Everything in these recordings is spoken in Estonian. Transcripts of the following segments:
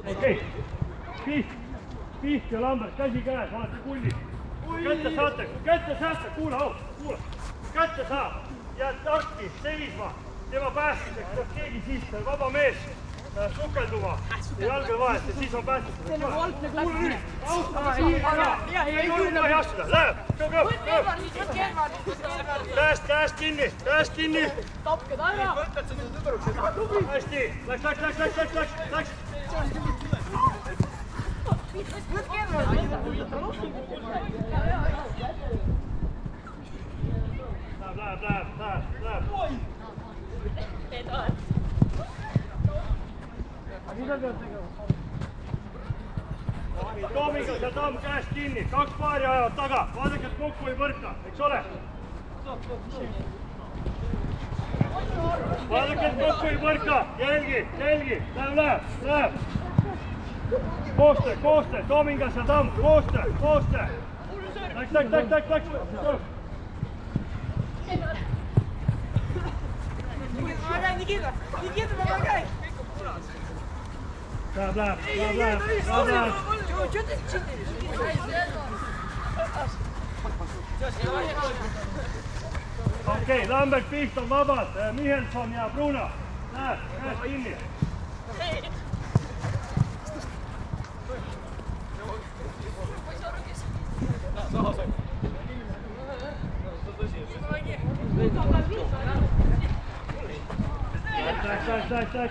Okei. Piht ja Lambert, käsi käes, olete pullis. Kätte saate, kuula. Kätte saab, jääd tarki, seisma. Tema päästiseks peab keegi sisse, vaba mees sukelduma ja jalge vahest ja siis on päästiseks. Kuule nüüd, austama siia. Ei ole vaja astuda, läheb. Käest kinni. Tapke taga. Hästi, läks. Läheb. Toomigas ja Tamm käest kinni, 2 paari ajavad taga, vaadake, et kokku ei põrka, eks ole? Vaadake, et kokku ei põrka, jälgi, läheb. Koostöö, Toomingas ja Tamm, koostöö. Läks. Nii kiirelt ma käin. Läheb. Okei, Lambert, Piht on vabad, Michelson ja Bruno. Läheb, käest kinni.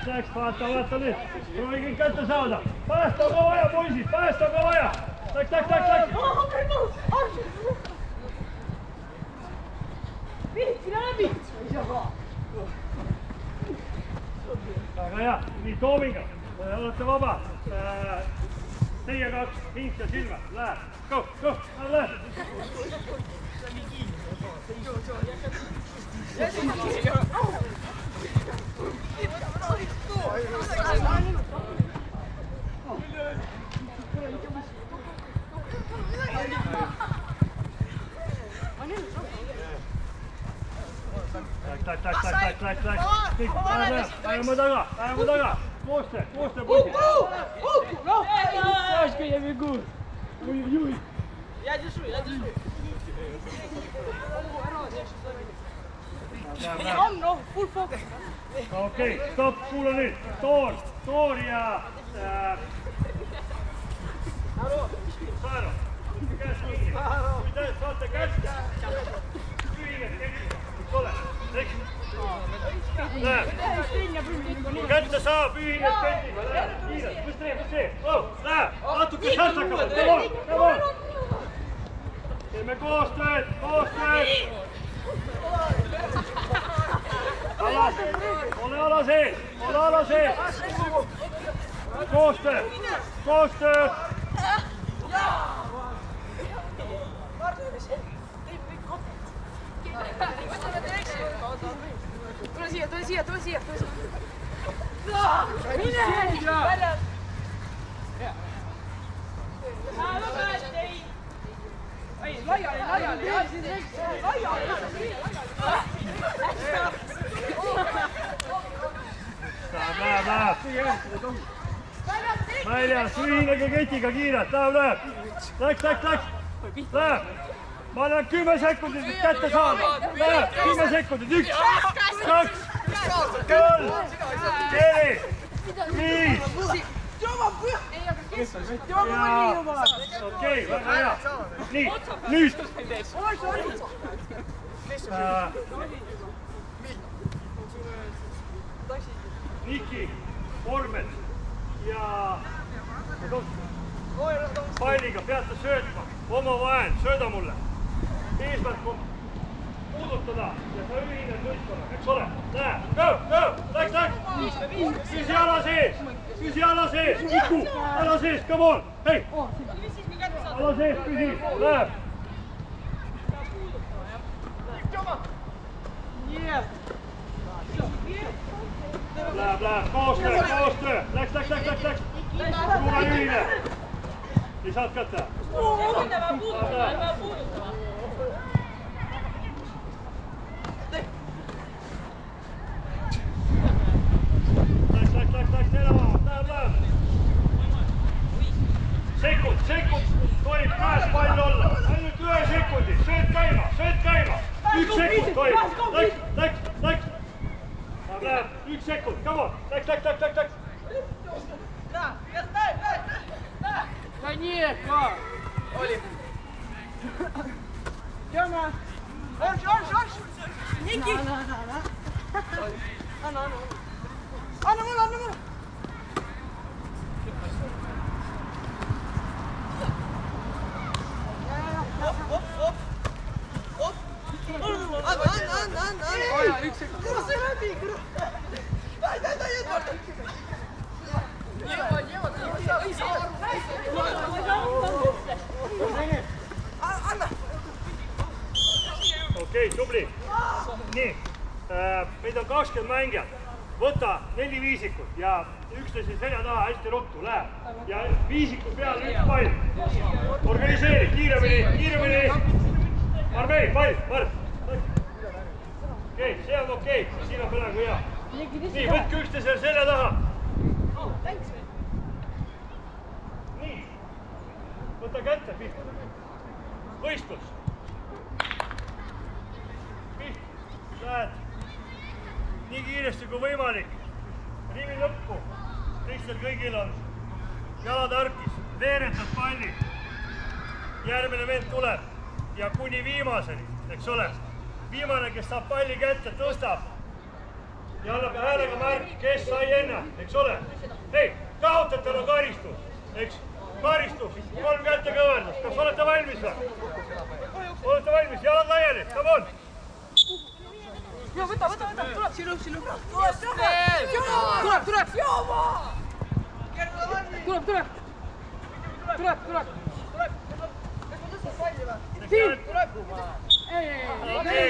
Läks, vaata nüüd, proovigin kätte saada. Päästa on ka vaja, poisid, päästa on ka vaja. Läks. Vihti läbi. Väga hea, nii Toominga, olete vaba. Teie 2, Hink ja Silva, läheb. Go, läheb. Läks. Ajame taga. Koostöö, poisid. Сашка, я бегу. Ой. Я держу. Full focus. Okei, stopp, kuule nüüd. Toor ja... Saaro. Käest kinni. Kui te saate käest. Ühinged käest. Eks ole. Läheb. Kätte saab, ühinged kästiga. Läheb. Kiirelt, võstree. Läheb. Natuke särtsakavad. Come on. Teeme koostööd. Ole ala sees. Koostöö. Tule siia. Laiali. Läheb. Väljas, ühinege ketiga kiirelt, läheb. Läks. Läheb. Ma annan 10 sekundit, et kätte saada. Läheb, 10 sekundit, 1, 2, 3, 4, 5. Okei, väga hea. Nii, nüüd. Niki, Ormen ja palliga peate söötma. Oma vaen, sööda mulle. Eesmärk on puudutada ja sa ühined võistkonna, eks ole. Läheb, go, läks. Püsi ala sees, Niku, ala sees, come on, hei. Ala sees, püsi, läheb. Läheb, koostöö, läks. Kuule ühine. Ei saad kätte. Läks, läheb. tohib käes pall olla, ainult 1 sekundi, sööd käima, 1 sekund tohib, läks. Läheb 1 sekund, come on, läks. Да нет, как? Оли. Тёма. Орш. Ники. Ана. Оп. Ана. 1 sekund. Okei, tubli. Nii, meid on 20 mängijat. Võta 4 viisikut ja üksteise selja taha hästi ruttu, läheb. Ja viisiku peale 1 pall. Organiseeri, kiiremini. Armei, pall. Okei, see on okei, siin on praegu hea. Nii, võtke üksteise selja taha. Nii, võta kätte, Pihk. Võistlus. Lähed nii kiiresti kui võimalik. Rivi lõppu. Teistel kõigil on jalad harkis. Veeretad palli. Järgmine vend tuleb. Ja kuni viimaseni, eks ole. Viimane, kes saab palli kätte, tõstab. Ja annab häälega märk, kes sai enne, eks ole. Hei, kaotatel on karistus. Eks, karistus. 3 kätte kõverdus. Kas olete valmis või? Olete valmis? Jalad laiali. Come on. Joo, võta, tuleb silu. Tuleb. Siin. Okei,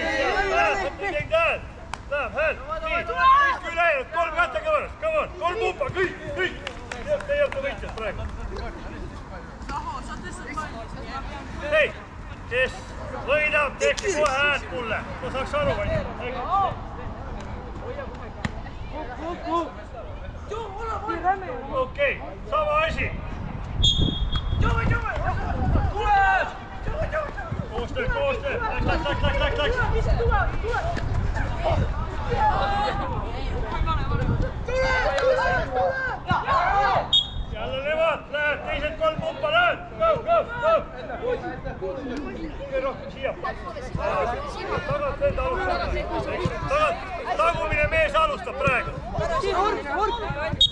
läheb, hääl. Nii, kõik ülejäänud, 3 kätte kõveras. Come on, 3 pumpa, kõik. Te ei olete võitjad praegu. Hei, kes võidab, tehke kohe häält mulle. Ma saaks aru, okei, sama asi. Koostöö. Läks. Jälle levad, lähed, teised 3 pumpa, lähed. Go. Kõige rohkem siia. Tagant enda alustab. Tagumine mees alustab praegu. Läks.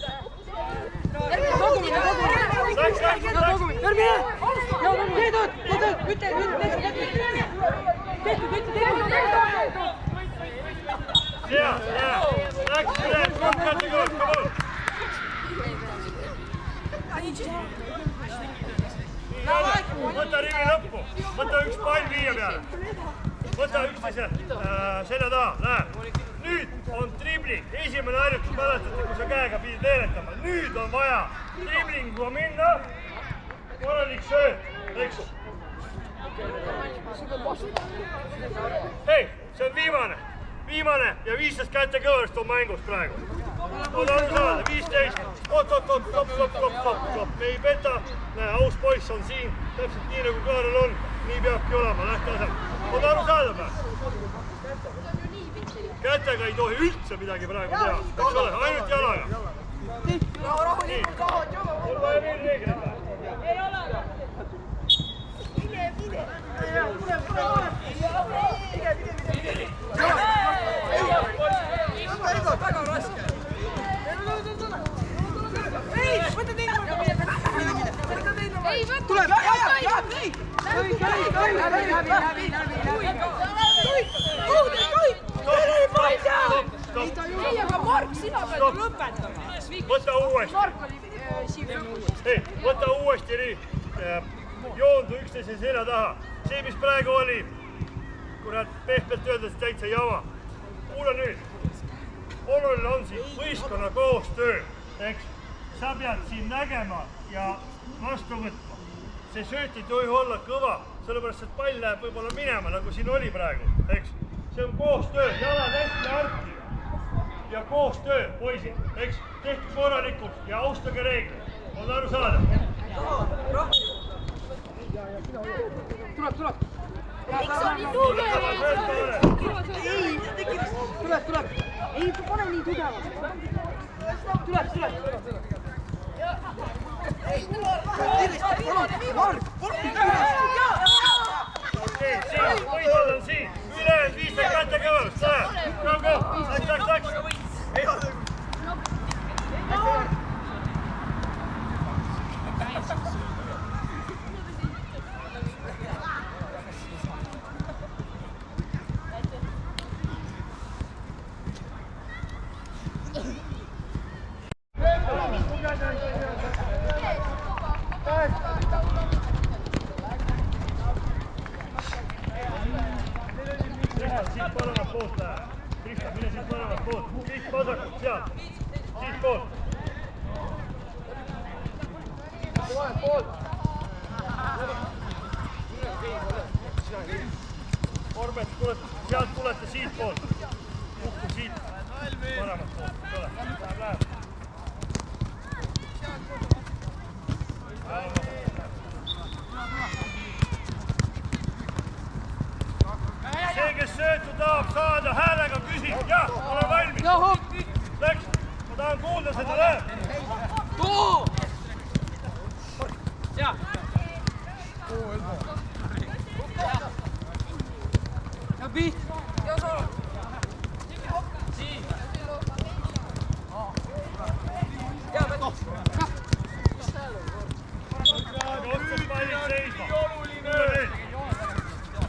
Hea. Läks üle, 3 kätte kõvas, come on. Võta rivi lõppu, võta 1 pall viie peale. Võta üksteise selja taha, läheb. Nüüd on dribling, esimene harjutus, mäletate, kui sa käega pidid veeretama. Nüüd on vaja driblinguga minna, korralik sööt, eks. Hei, see on viimane ja 15 kätte kõverst on mängus praegu. On aru saada, 15, stopp, me ei peta, aus poiss on siin, täpselt nii nagu kõverel on, nii peabki olema, lähte asem. On aru saada praegu? Kätega ei tohi üldse midagi praegu teha, eks ole, ainult jalaga. Nii, on vaja veel reegleid. Ei ole. Väga raske. Ei, võta teine. Ei, võta. Tuleb. Ei, aga Mark, sina pead lõpetama. Võta uuesti. Hei, võta uuesti riik. Joondu üksteise selja taha. See, mis praegu oli, kurat, pehmelt öeldes täitsa jama. Kuule nüüd. Oluline on siin võistkonna koostöö, eks? Sa pead siin nägema ja vastu võtma. See sööt ei tohi olla kõva, sellepärast et pall läheb võib-olla minema, nagu siin oli praegu, eks? See on koostöö, jalad hästi harki ja koostöö, poisid, eks? Tehke korralikult ja austage reegleid. On aru saada? tuleb. Miks on nii tugev? Tuleb. Ei, pane nii tugevalt. Tuleb. Okei, siin, võidud on siin. Ülejäänud 5 kätte kõvalt. Go. Läks. Siit paremat poolt läheb. Krista, mine siit paremat poolt. Krist vasakult, sealt. Siit poolt. Orbet, sealt tulete siit poolt. Uhku siit. Paremat poolt. Läheb. See, kes söötu tahab saada, häälega küsib. Jah, ole valmis. Läks. Ma tahan kuulda seda läheb. Otsad pallid seisma.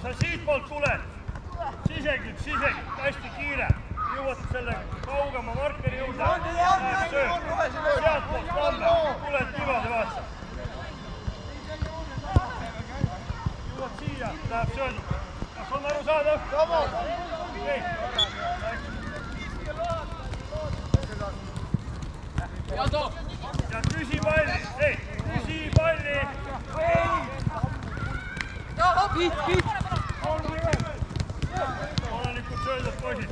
Sa siit poolt tuled. Sisegid, hästi kiire. Jõuad selle kaugema markeri juurde. Sealt poolt tamme. Tuled niimoodi vaatsa. Jõuad siia, läheb söödu. Kas on aru saada? Okei. Ja küsi palli. Ei, küsi palli. Piit. Olenikud söödud poisid.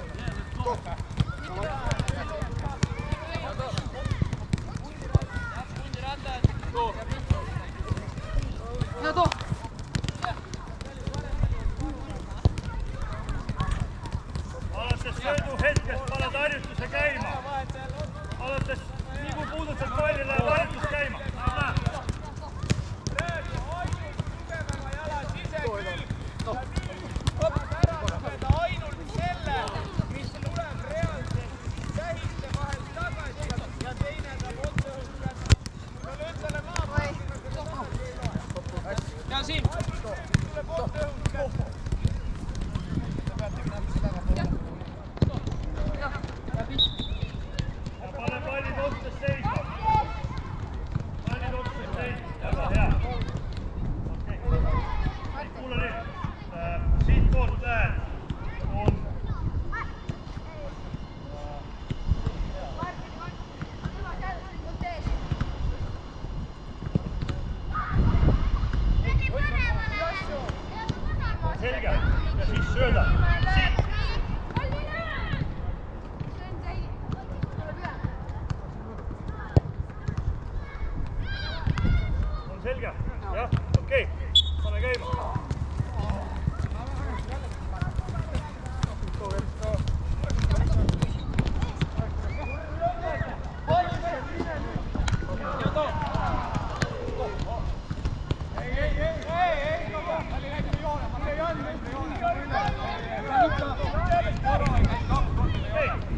Alates söödu hetkest paned harjutuse käima. Alates nii kui puudutad palli, läheb harjutus käima. Pane pallid otsas seisma. Väga hea. Okei. Kuule nii. Siit poolt lähed. On. Selge. Ja siis sööda. Siit. On selge? Jah? Okei. Pane käima.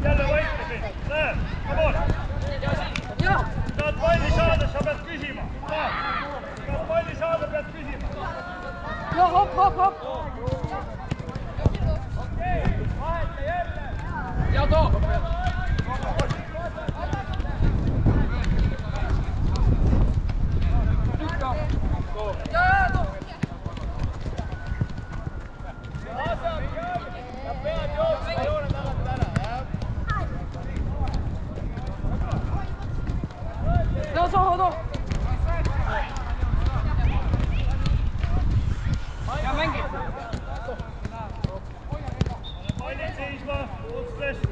Jälle vaikisin. Näe, come on. Saad palli saada, sa pead küsima. Saad palli saada, pead küsima. Hopp. Okei, vaheta jälle. Pallid seisma, otsest.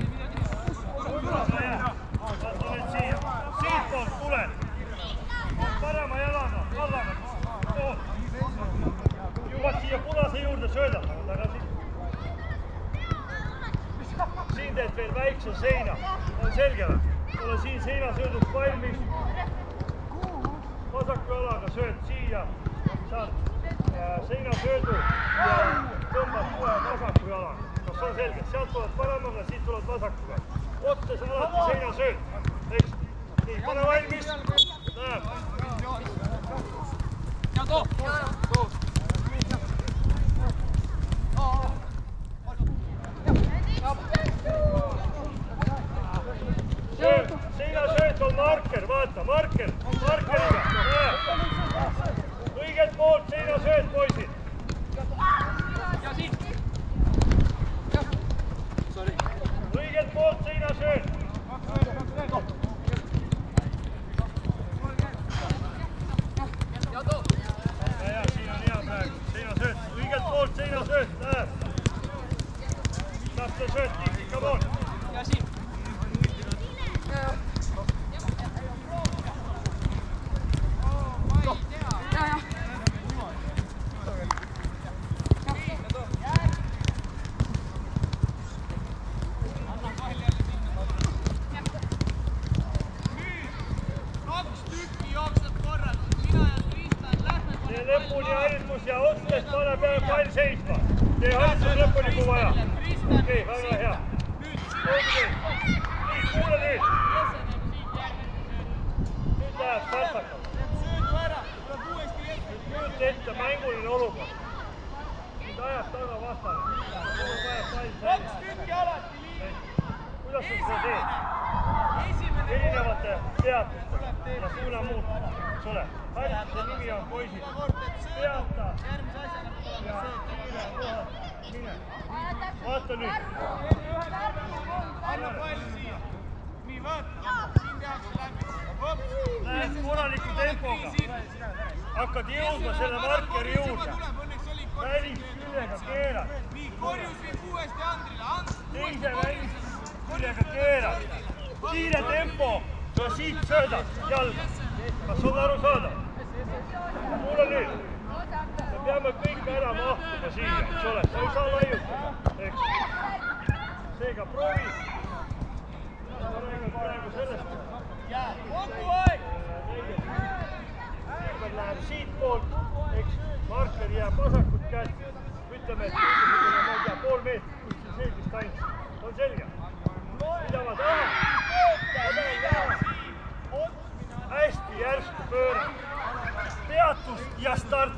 veel väikse seina. On selge või? Ole siin seinasööduks valmis. Vasaku jalaga sööd siia. Saad seinasöödu ja tõmbad kohe vasaku jalaga. Kas on selge? Sealt tuled paremaga, siit tuled vasakuga. Ottes alati seinasööd. Eks? Nii, pane valmis. Läheb. Seinasööt on marker, vaata, marker, markeriga. Õigelt poolt seinasööt, poisid. Õigelt poolt seinasööt. Ja, siin on hea praegu. Seinasööt, õigelt poolt seinasööt, läheb. Tahte sööt, Tiki, come on. Ja siin. Lõpuni harjutus ja otsest pane peale pall seisma. Tee harjutus lõpuni kui vaja. Okei, väga hea. Nii, kuule nüüd. Nüüd läheb sartakalt. Nüüd ette mänguline olukord. Nüüd ajad taga vastane. Nüüd vajab pall seisma. Kuidas sa seda teed? Erinevate teadmistega ja suuna muuta. Sule. Harjutuse nimi on poisid. Peata ja üle kohad mine. Vaata nüüd. Anna pall siia. Nii, vaata. Siin tehakse läbi. Lähed korraliku tempoga. Hakkad jõudma selle markeri juurde. Välisküljega keerad. Nii, korjus viib uuesti Andrile. Teise välisküljega keerad. Kiire tempo. Ja siit söödad jalga. Kas on aru saada? Kuule nüüd. Me peame kõik ära mahtuma siia, eks ole. Sa ei saa laiutada. Eks. Seega proovi. Praegu sellest. Kogu aeg! Silver läheb siit poolt. Eks. Marker jääb vasakut kätt. Ütleme, et pool meetrit, kus see distants. On selge? Mida ma tahan? Hästi järsku pööra. Peatus ja start.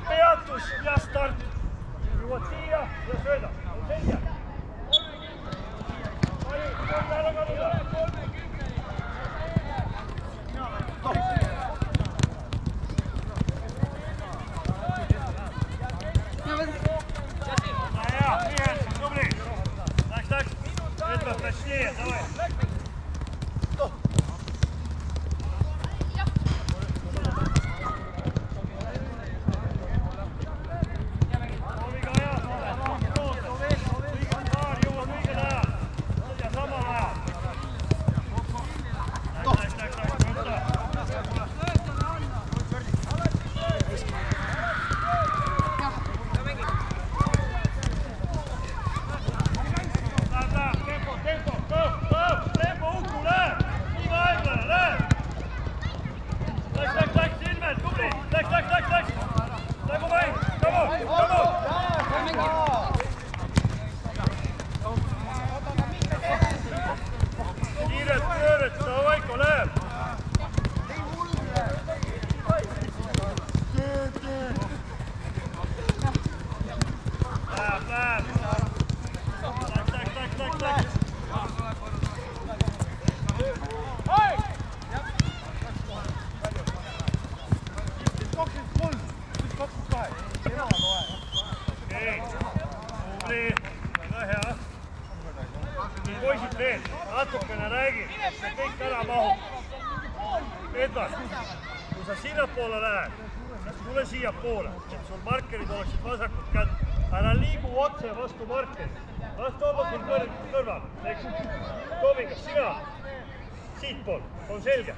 Peatus ja start. Jõuad siia ja sööda. On selge? Ära kaduda. Hea, nii hästi, tubli. Läks. Edva, Presnie, davai. Poisid veel, natukene räägi, et see kõik ära mahub. Edvard, kui sa sinnapoole lähed, siis tule siia poole, et sul markerid oleksid vasakut kätt. Ära liigu otse vastu markerid. Las Toomas sul kõrval. Toomingas, sina siitpool, on selge?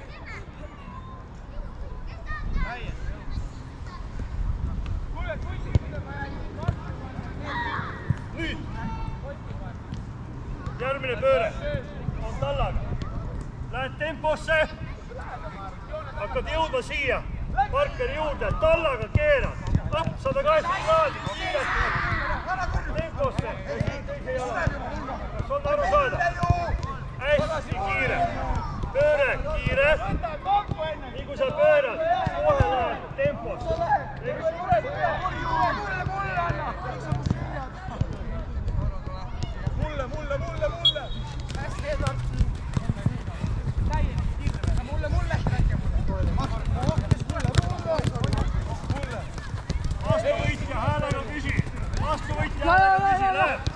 Nüüd! järgmine pööre. On tallaga. Lähed temposse. Hakkad jõudma siia. Markeri juurde. Tallaga keerad. Lõpp 180 kraadi. Kiiresti. Temposse. Teise jala. Kas on aru saada? Hästi kiire. Pööre. Kiire. Nii kui sa pöörad. Kohe lähed tempos. Mulle! Hästi edasi! Mulle! Vastuvõitja häälega küsi! Läheb! Läheb!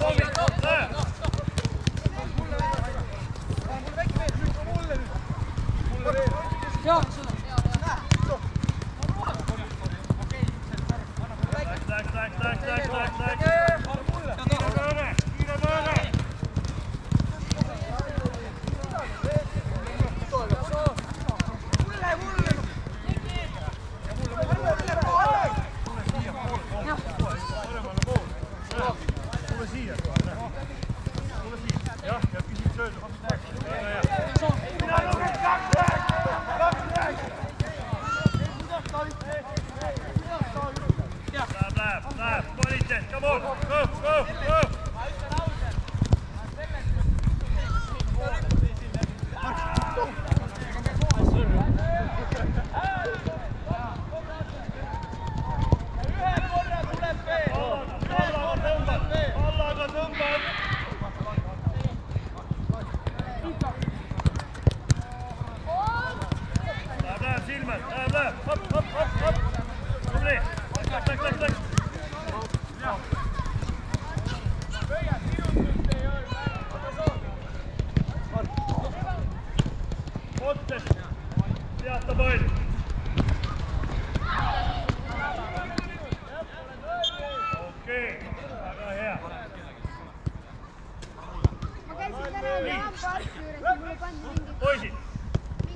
Poisid,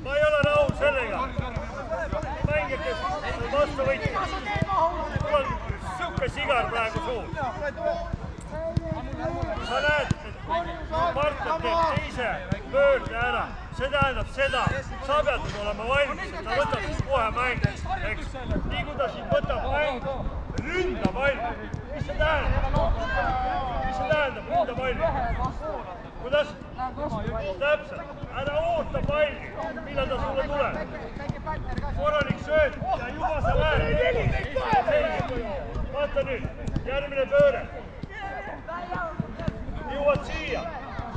ma ei ole rahul sellega. Mängijad, kes vastu võitsid. Mul on siuke sigar praegu suur. Sa näed, et partner teeb teise pöörde ära. See tähendab seda, sa pead olema valmis, et ta võtab siis kohe mängu. Nii kui ta siin võtab mängu, ründa palli. Mis see tähendab? Ründa palli? Kuidas? Täpselt. Ära oota palli, millal ta sulle tuleb. Korralik sööt ja juba sa lähed. Vaata nüüd, järgmine pööre. Jõuad siia.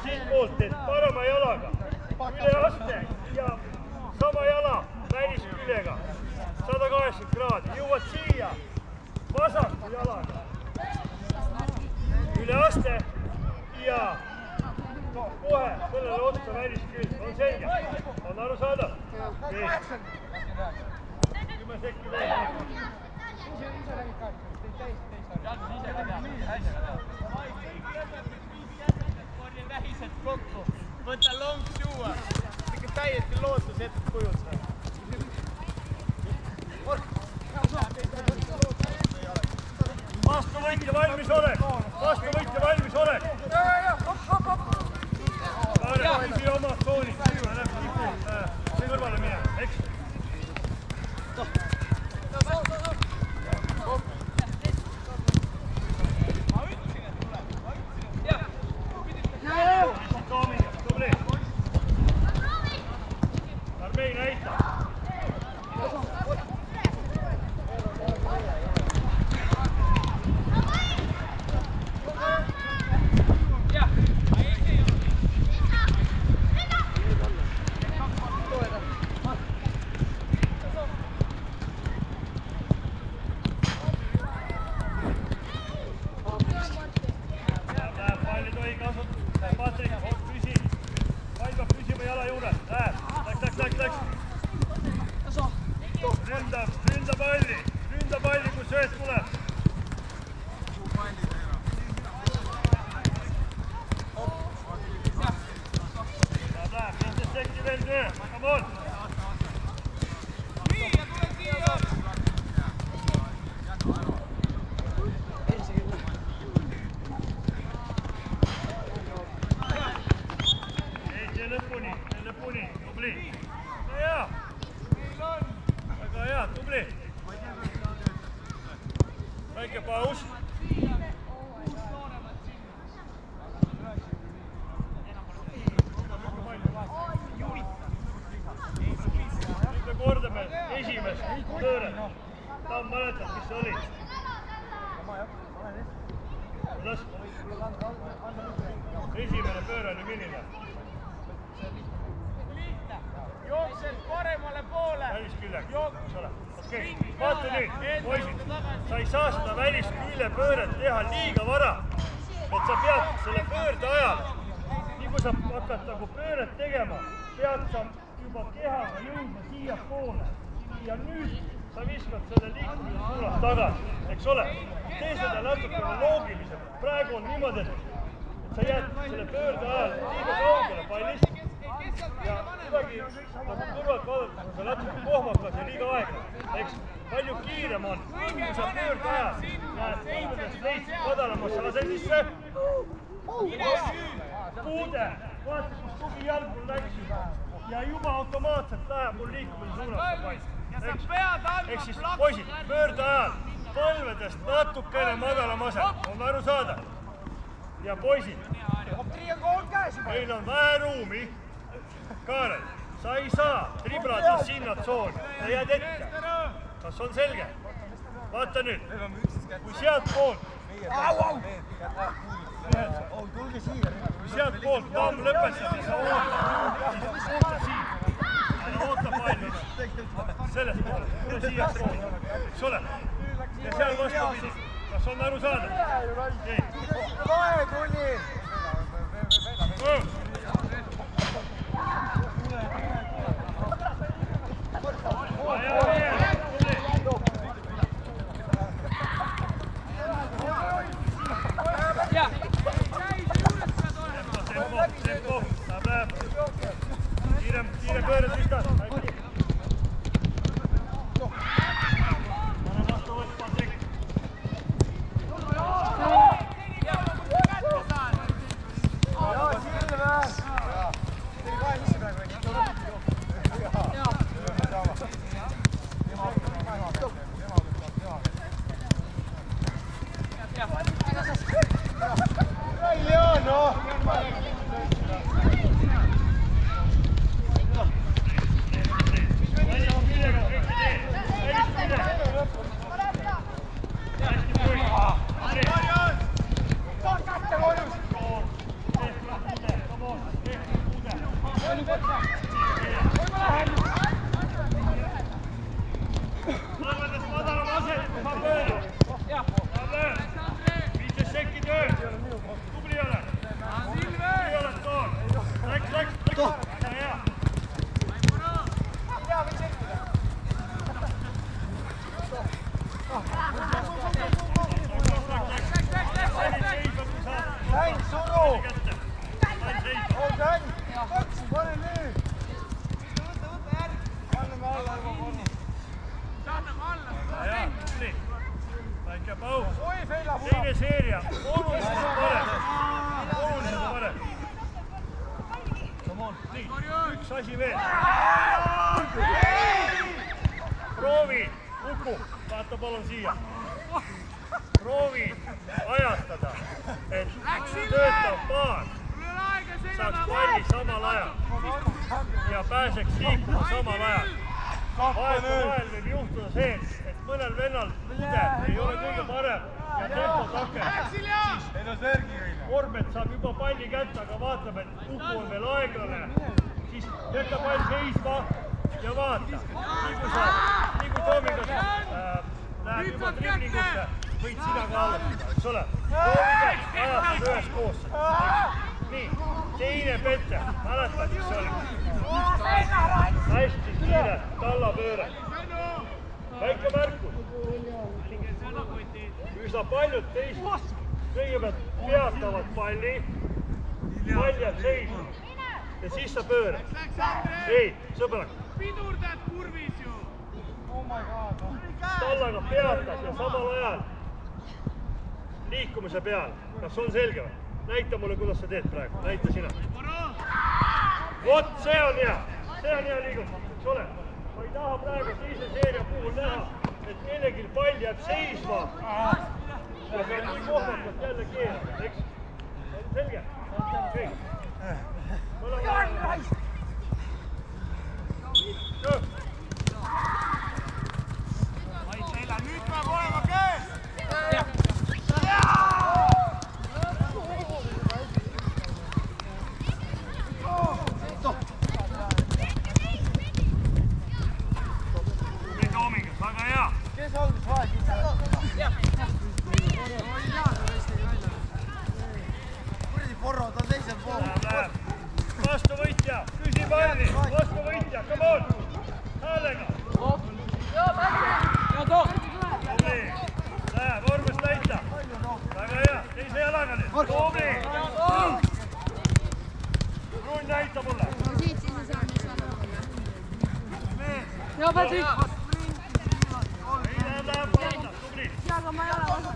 Siit poolt teed parema jalaga. Üle aste ja sama jala välisküljega. 180 kraadi. Jõuad siia. Vasaku jalaga. Üle aste ja kohe sellele otsa väliskülg. On selge? On aru saada? 10 sekki veel. Vähiselt kokku. Võta lonks juua. Ikka täiesti lootusetud kujud seda. Vastuvõitja valmis olek. Püsi oma tsooni. See kõrvale mine, eks? Tubli. Armei näita. Ründa palli, kui sööt tuleb. Läheb, 15 sekki veel töö, come on. Nii, ja tule siia. hea, tubli. Väike paus. Nüüd me kordame esimest pööret. Tamm, mäletad, mis see oli? Kuidas? Esimene pööre oli milline? Jooksed paremale poole. Välisküljega, eks ole. Okei, vaata nüüd, poisid, sa ei saa seda väliskülje pööret teha liiga vara. Et sa pead selle pöörde ajal, nii kui sa hakkad nagu pööret tegema, pead sa juba kehaga jõudma siia poole. Ja nüüd sa viskad selle liikumise suunas tagasi, eks ole. Tee seda natukene loogiliselt. Praegu on niimoodi, et sa jääd selle pöörde ajal liiga kaugele pallist. Ja kuidagi nagu kõrvalt vaadates on see natuke kohmakas ja liiga aeglane. Eks palju kiirem on, kui sa pöörde ajal jääd põlvedest veits madalamasse asendisse. Puude, vaata kus tugi jalg mul läks ja juba automaatselt läheb mul liikumise suunas pall. Ehk siis poisid, pöörde ajal põlvedest natukene madalam asend, on aru saada. Ja poisid, meil on vähe ruumi. Kaarel, sa ei saa triblada sinna tsooni, sa jääd ette. Kas on selge? Vaata nüüd, kui sealt poolt Tamm lõpetab ja sa ootad, siis oota siin. Ära oota palju sellest poolest, tule siia tsooni, eks ole? Ja seal vastu pidi. Kas on aru saada? Tempo, saab läheb. Kiire pööre sistas. Pane vastu võtt, Patrik. Teine seeria, oluliselt parem. Nii, üks asi veel. Proovi, Uku, vaata palun siia. Proovi ajastada, et töötav paar saaks palli samal ajal ja pääseks liikuma samal ajal. Vahel võib juhtuda see, et mõnel vennal pude ei ole kõige parem ja tempo take. Korbet saab juba palli kätte, aga vaatab, et Uku on veel aeglane. Siis jätta pall seisma ja vaata. Nii kui Toomikas läheb juba driblingusse, võid sina ka alustada, eks ole? Proovige ajastada ühes koos. Nii, teine pette, mäletad, mis oli? Hästi kiire tallapööre. Väike märkus. Üsna paljud teist kõigepealt peatavad palli, pall jääb seisma ja siis sa pöörad. Ei, sõbrad. Pidurdad kurvis ju. Tallaga peatad ja samal ajal liikumise peal. Kas on selge või? Näita mulle, kuidas sa teed praegu. Näita sina. Vot, see on hea liigutus, eks ole? Ma ei taha praegu teise seeria puhul puhul näha, et kellelgi pall jääb seisma. Aga nii kohmakalt jälle keerab, eks? Selge? Kõik. Nüüd peab olema käes! Väga hea! Kes alguses vahet? Kuradi porrod on teisel pool. Läheb. Vastu võitja, küsi palli, vastu võitja, come on! Häälega! Tubli! Läheb, vormest näita! Väga hea, teise jalaga nüüd! Tubli! Ruun näita mulle! Siit siis ei saa mis olla. Läheb panna, tubli! Aga ma ei ole vastu.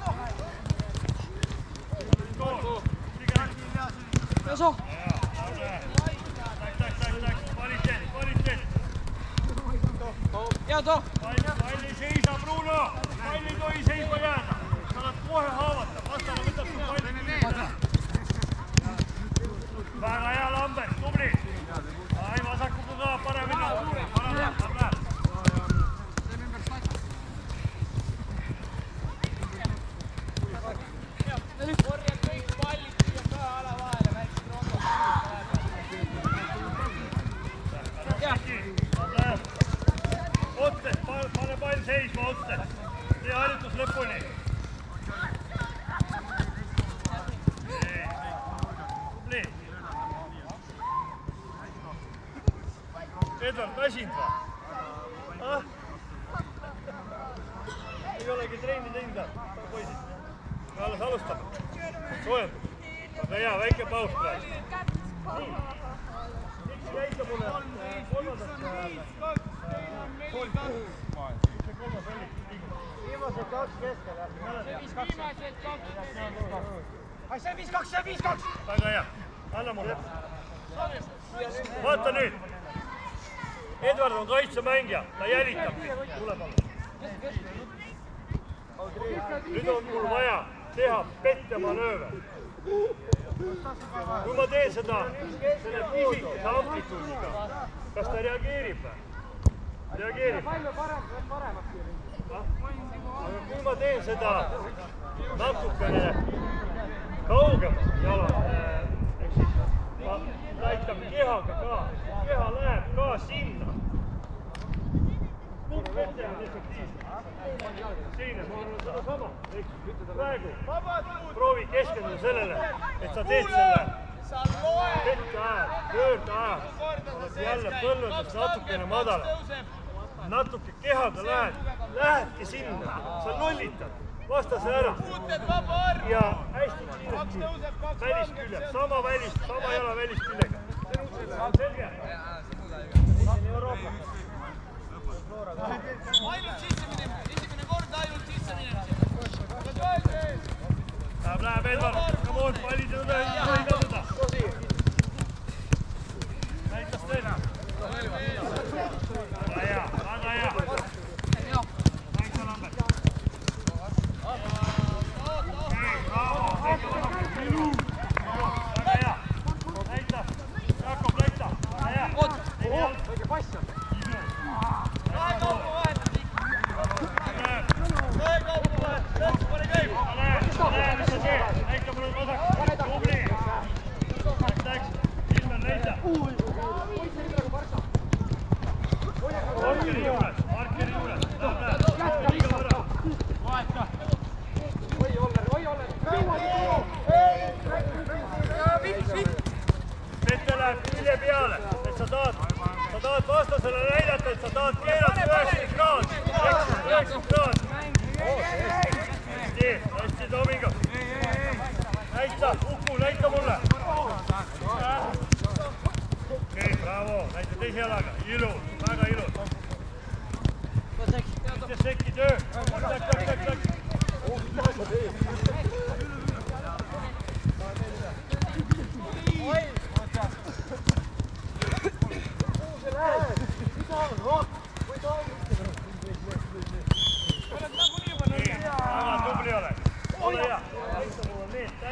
Jaso. Kvaliteet! Ja too. Pall ei seisa, Bruno! Pall ei tohi seisma jääda! Sa oled kohe haavata, vastane võtab su palli ära. Väga hea Lambert, tubli! Ai, vasakuga ka, paremini! Läheb! Korja kõik pallid siia ka ala vahele, väikse rombad. Otses, pane pall seisma otses. Tee harjutus lõpuni. Tubli. Edvard, väsinud või? Ei olegi treeni teinud, poisid. Me alles alustame. Soojendus. Aga hea, väike paus praegu. Nii. Miks jäite mulle kolmandat viimased kaks keskel. See 5-2! Väga hea. Anna mulle. Vaata nüüd. Edvard on kaitsemängija. Ta jälitab. Tule palun. Nüüd on mul vaja teha pettemanööver. Kui ma teen seda selle pisikese amplituudiga, kas ta reageerib või? Reageerib. Aga kui ma teen seda natukene kaugemalt jala, ma näitan kehaga ka, keha läheb ka sinna. Kumb pette on efektiivne? Siine, ma arvan seda sama. Praegu proovi keskenduda sellele, et sa teed selle pette ajal, pöörde ajal. Oled jälle põlvedest natukene madala. Natuke kehaga lähedki sinna. Sa lollitad vastase ära. Ja hästi kiiresti välisküljed, sama jala välisküljega. Selge? Ainult sisse minema, esimene kord ainult sisse minema. Läheb Edvard, come on, pallid ei tohi kaduda. Näitas teile. Väga hea. Näita Lambert. Bravo, väga hea. Näita, Jakob näita. Väga hea. Õige pass on. Näita mulle vasak. Tubli. Läks. Ilmer, näita. Markeri juures. Läheb. Liiga võra. Vaeta. Oi, Oller. Pette läheb külje peale, et sa tahad vastasele näidata, et sa tahad keerata 90 kraadi. 90 kraadi. Hästi, Domingo. Näita, Uku, näita mulle. Okei, bravo. Näita teise jalaga. Ilus, väga ilus. Mitte sekki töö. Tak.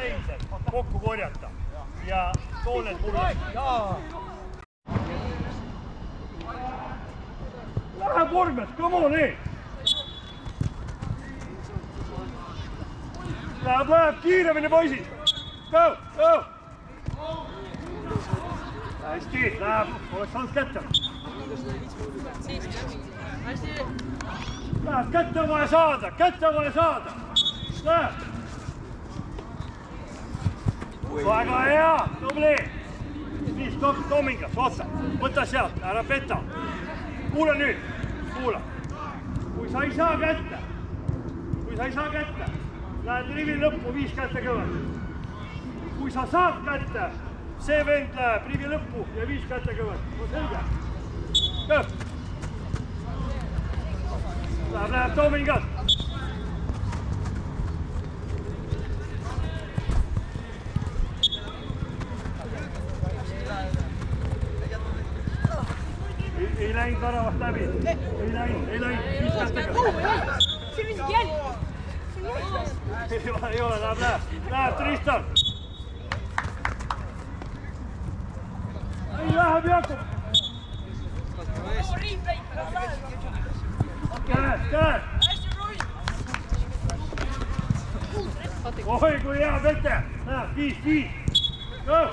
täised kokku korjata ja tooned mulle. Lähe vormes, come on, ei! Läheb kiiremini, poisid! Go, go! Hästi, läheb, oleks saanud kätte. Läheb, kätte on vaja saada, kätte on vaja saada! Läheb! Väga hea, tubli! Nii, stopp, Tomingas, otsa, võta sealt, ära peta! Kuule nüüd, kuula! Kui sa ei saa kätte, lähed rivi lõppu 5 kätte kõvalt. Kui sa saad kätte, see vend läheb rivi lõppu ja 5 kätte kõvalt. On selge? Kõv! Läheb Tomingas! Ei läinud väravast läbi. Ei läinud. 5 kätte kõvalt. See on isegi jälg. Ei ole, läheb Tristan. Ei läheb Jakob. Käed. Oi, kui hea vete. Läheb 5. Go.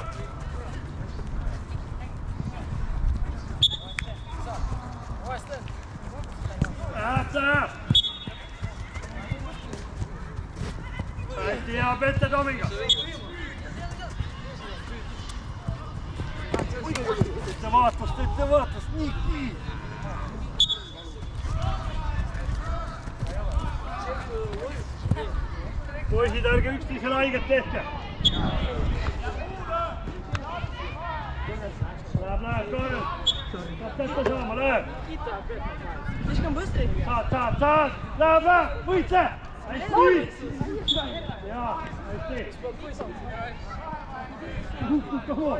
Läheb. Hästi hea vete Tominga. Ütle vaatust, nii. Poisid, ärge üksteisele haiget tehke. Läheb, Kaarel. Saab kätte saama, läheb. Saad. Läheb, võitle. Hästi. Jaa, hästi. Come on.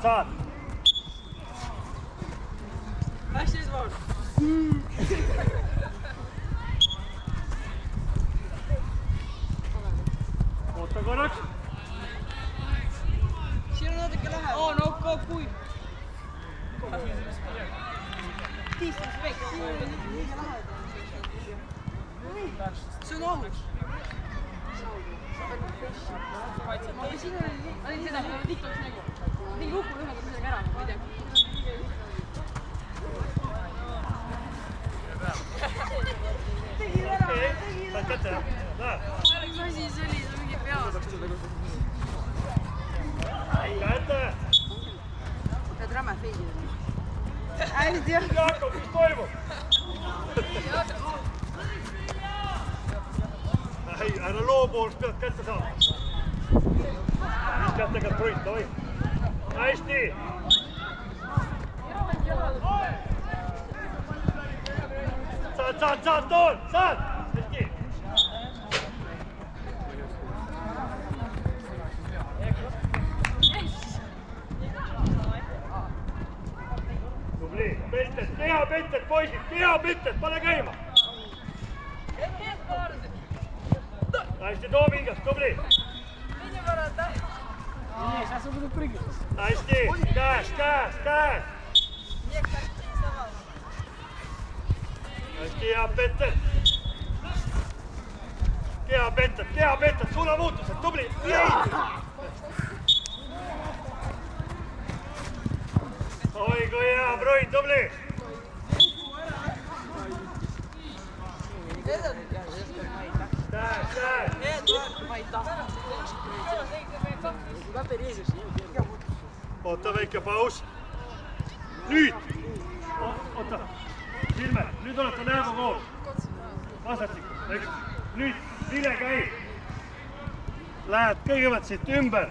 Saad. Hästi eespool. Oota korraks. Siin on natuke läheb. No, kui. Tiistas väike. See on ohus. Siin oli seda, TikTokis nägu. Tegi kukku ühega midagi ära, ma ei tea. Tegi ära. Saad kätte, jah? Läheb. Mis asi see oli, see on mingi peas. Kätte. Pead räme feigida. Ei tea. Jakob, mis toimub? Ei, ära loo poolest pead kätte saama. Mis kätte kätt hoid, oi. Hästi. Saad, toon, saad. Hästi. Tubli, pentet, poisid, pentet, pane käima. Hästi, Tomingas, tubli. Hästi, käes. Hästi, hea pentet, suunamuutused, tubli. Oi, kui hea, Bruin, tubli. Käes. Oota väike paus. Nüüd. Oota. Silme, nüüd olete näevu koos. Vastastikku. Nüüd vile käib. Lähed kõigepealt siit ümber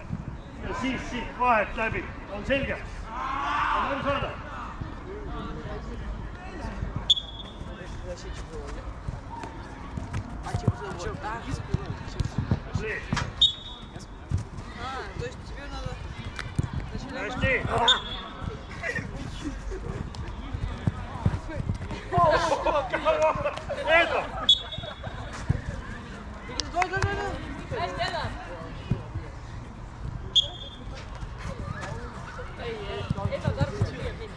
ja siis siit vahet läbi. On selge? On aru saada? Nii. hästi. Eedo. hästi jälle. Edo tarvitseb pigem mind.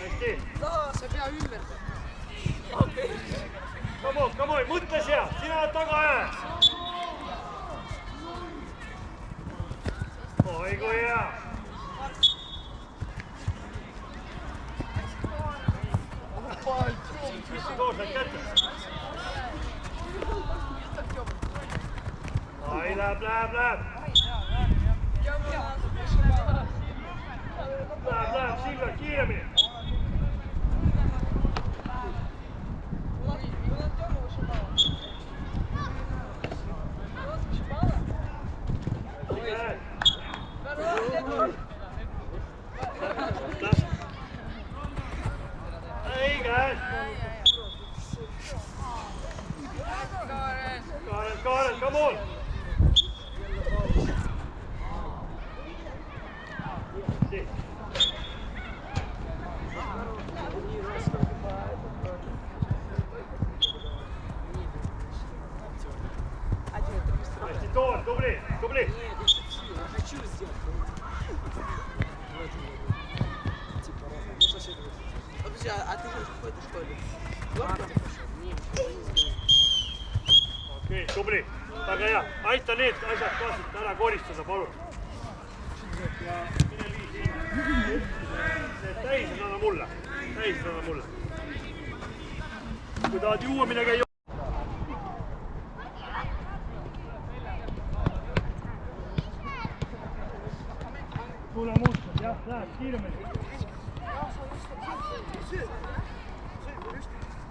Hästi. sa pea ümber. Come on, mõtle seal, sina oled taga ääres. Oi kui hea. Too saad kätte. Ai, läheb. Läheb, Silver, kiiremini. Ei käes. Kaaren, come on. Hästi, Toon, tubli. А ты же какой-то, что ли? Okei, tubli. Väga hea. Aita need asjad ka siit ära koristada, palun. Mine liisi. Need täised anna mulle. Kui tahad juua midagi ei ole. Tule muutad, jah, läheb kiiremini.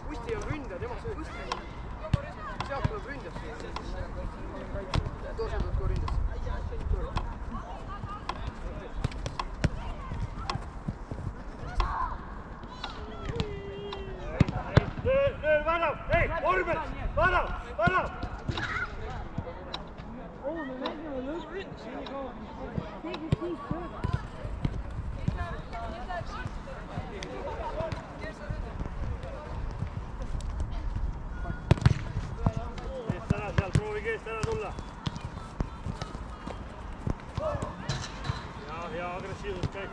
Kusti on ründaja, tema sööb. Sealt tuleb ründaja. Toosa tuleb ka ründaja. Värav! Hei, Orben! Värav! Eest ära seal, proovige eest ära tulla. Ja agressiivselt käib.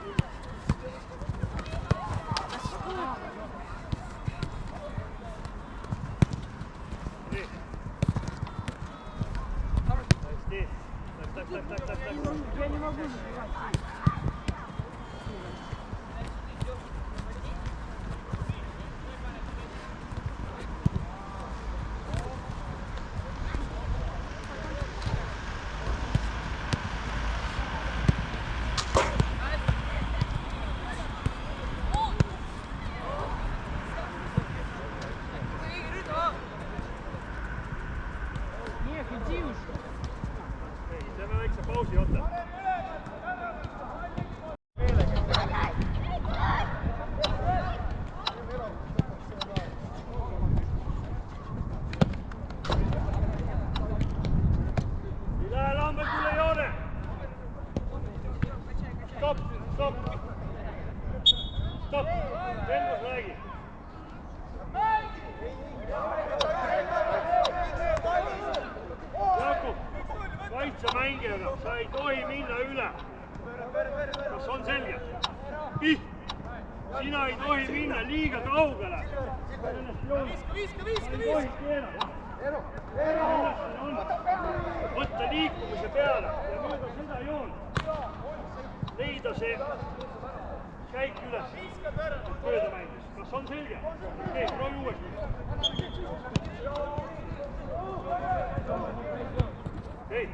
Teeme väikse pausi, oota. Ei lähe Lambert üle joone. Stopp. Helmus räägi. Jakub, kaitse mängijaga, sa ei tohi minna üle. Kas on selge? Sina ei tohi minna liiga kaugele. Sa ei tohi keerata. Võtta liikumise peale ja mööda seda joont. Leida see käik üles. Mööda mängis. Kas on selge? Okei, proovi uuesti. Hei.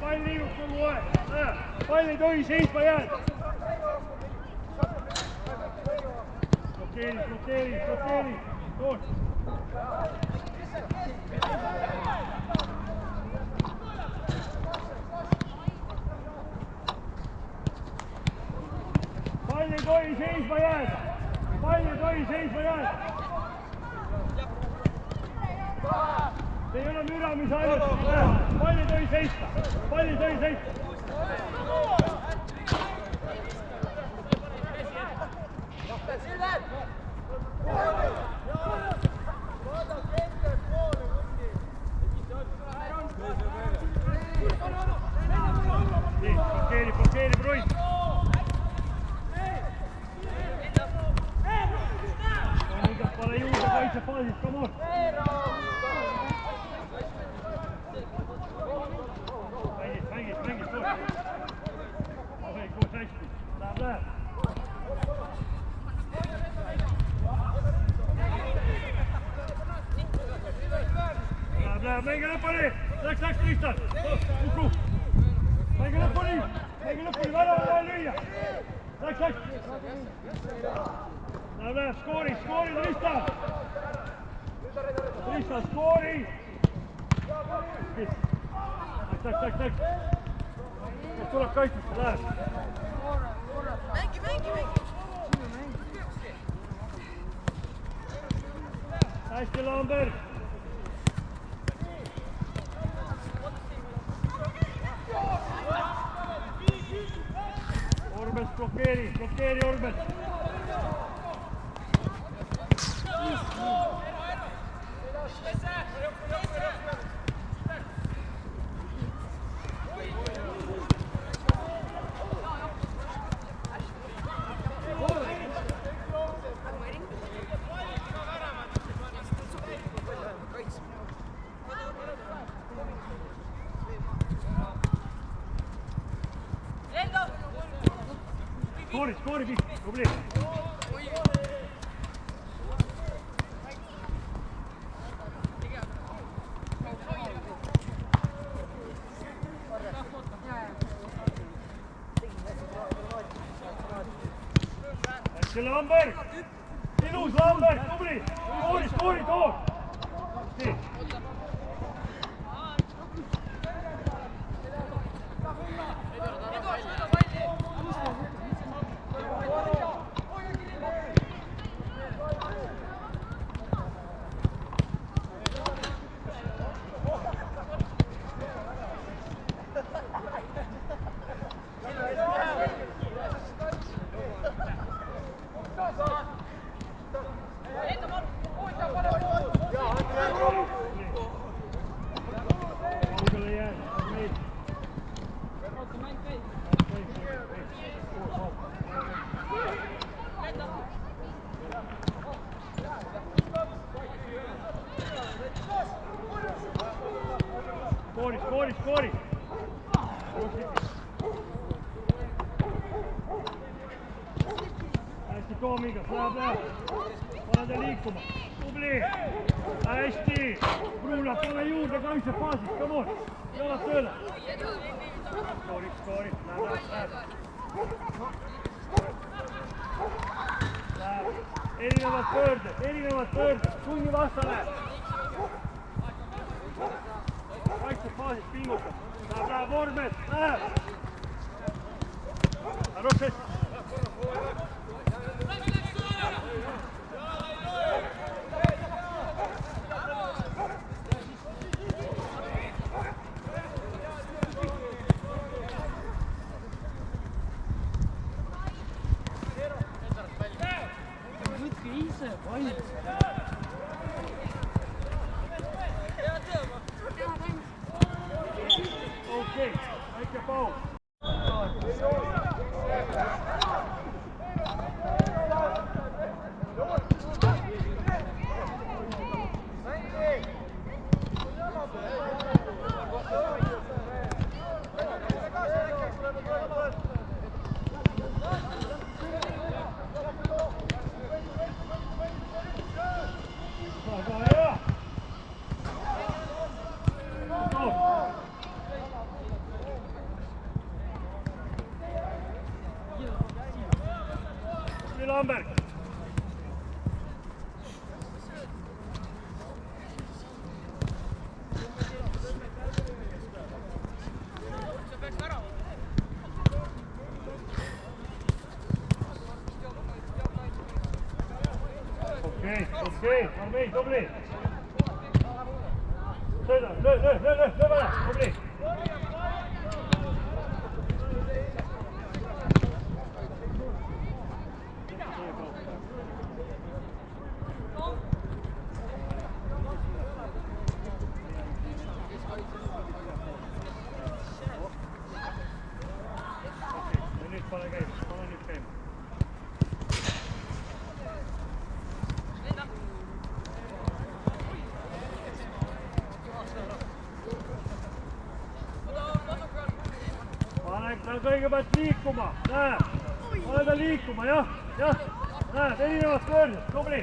Pall liigub kogu aeg. Pall ei tohi seisma jääda. Roteeri. Toon. ei tohi seisma jääda. Pall ei tohi seisma jääda. See ei ole müra, mis ainult. Pall ei tohi seista. Pall ei tohi seista. Nii, blokeeri, Bruin. Pane juurde kaitsefaasis, come on. Mängid, koos. Okei, koos hästi. Läheb. Läheb, mängi lõpuni. Läks, Tristan. Uku. Mängi lõpuni, värava vahel lüüa. Läks. Läheb, skoori, Tristan. Tristan, skoori. Läks. Kes tuleb kaitsesse, läheb. Mängi. Hästi, Lamberg. Orbes, blokeeri Orbes. Skoori, tubli. Hästi, Lamberg. Ilus Lamberg, tubli. Skoori, too. Nii. Skoori. Hästi Toomiga, läheb. Pane ta liikuma. Tubli. Hästi. Bruna, pane juurde kaitsefaasis, come on. Jalad tööle. Skoori. Läheb. Erinevad pöörded. Sunni vastane. Kaitsefaasis pingutab. Läheb Orbes, läheb. Arosses. Võtke ise pall. Okei, väike paus. okei, Armei, tubli! Sõida, löö ära, tubli! Pane nüüd käima. Pane ta kõigepealt liikuma, näed. Pane ta liikuma, jah. Näed, erinevad pöörded, tubli.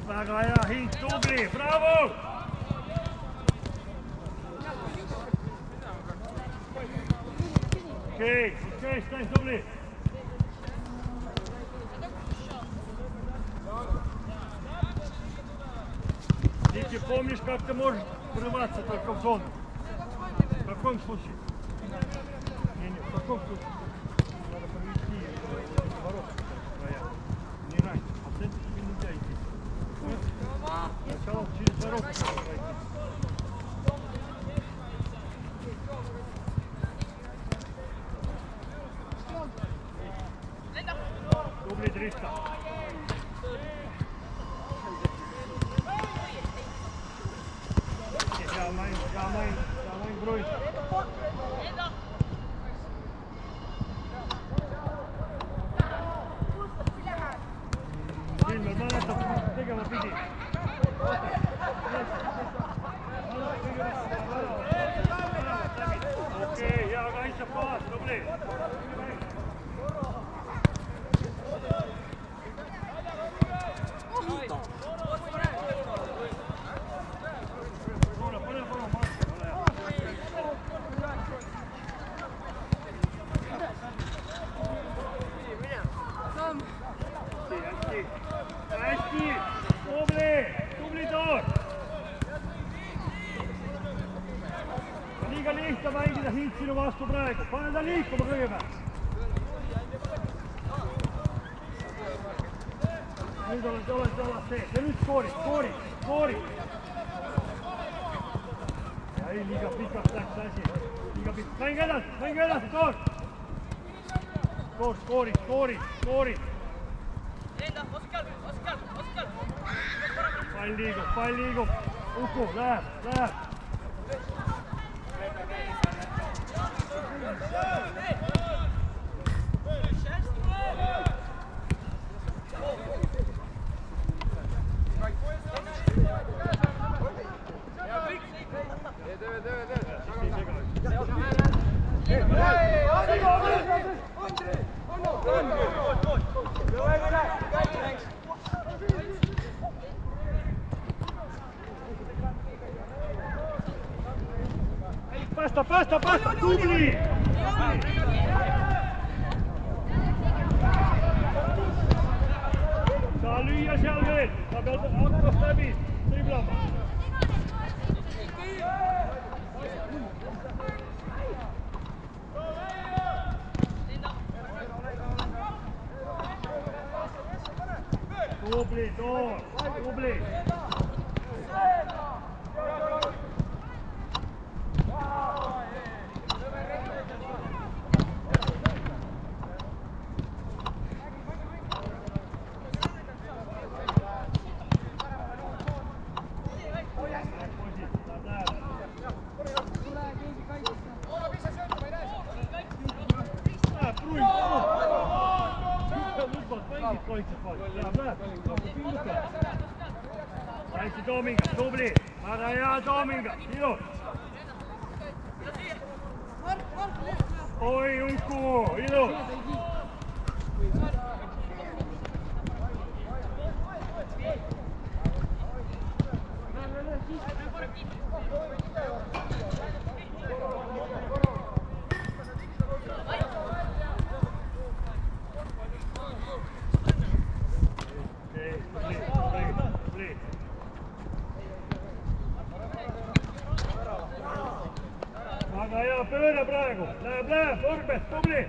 Väga hea hing, tubli, bravo! Окей, стань, тубли. Вики, помнишь, как ты можешь врываться только в зону? В каком случае? В каком случае? Надо провести ворота твоя. Не раньше, а в центре тебе нельзя идти. Сначала через ворота надо пройти. Дубли 300. Ja mein Bruder. Silmer, ma näitab tegema pidi. Okei, hea kaitseb kohast, tubli. Hästi, tubli Toor! Liiga lihtne mängida hind sinu vastu praegu, pane ta liikuma kõigepealt. Nüüd oled sees ja nüüd skoorid. Ja ei, liiga pikalt läks asi. Mäng edasi, Toor! Toor, skoorid. Oskar! Pall liigub. Uku, läheb. Päästä, tubli! Saa lüüa seal veel, sa pead hakkast läbi triblama. Tubli, Toor, tubli! Hästi Toominga, tubli! Väga hea Toominga, ilus! Oi, Uku, ilus! Väga hea pööre praegu, läheb, Orbet, tubli!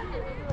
Ilus,